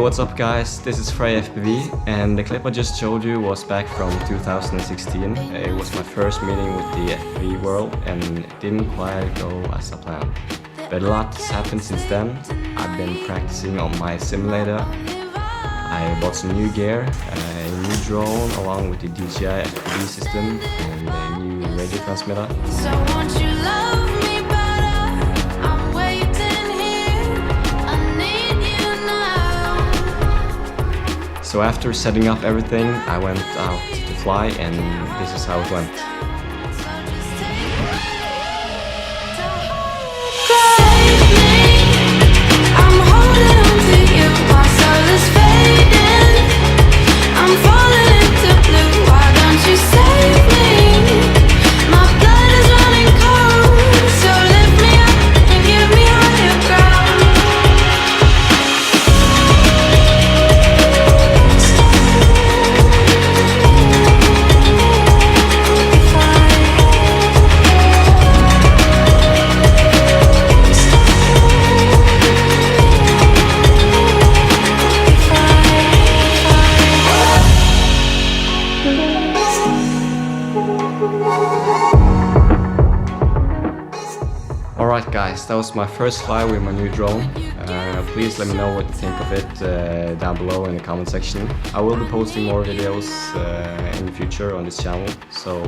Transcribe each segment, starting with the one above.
what's up guys, this is Frey FPV, and the clip I just showed you was back from 2016. It was my first meeting with the FPV world and it didn't quite go as I planned. But a lot has happened since then. I've been practicing on my simulator. I bought some new gear, a new drone along with the DJI FPV system and a new radio transmitter. So won't you love me better? I'm waiting here. I need you now. So after setting up everything, I went out to fly and this is how it went. I'm holding on to you while soul is fading. I'm falling into blue. Why don't you save me? My blood is running cold. So lift me up and give me higher ground. Alright guys, that was my first fly with my new drone. Please let me know what you think of it down below in the comment section. I will be posting more videos in the future on this channel, so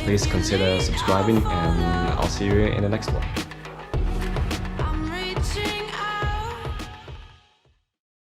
please consider subscribing and I'll see you in the next one.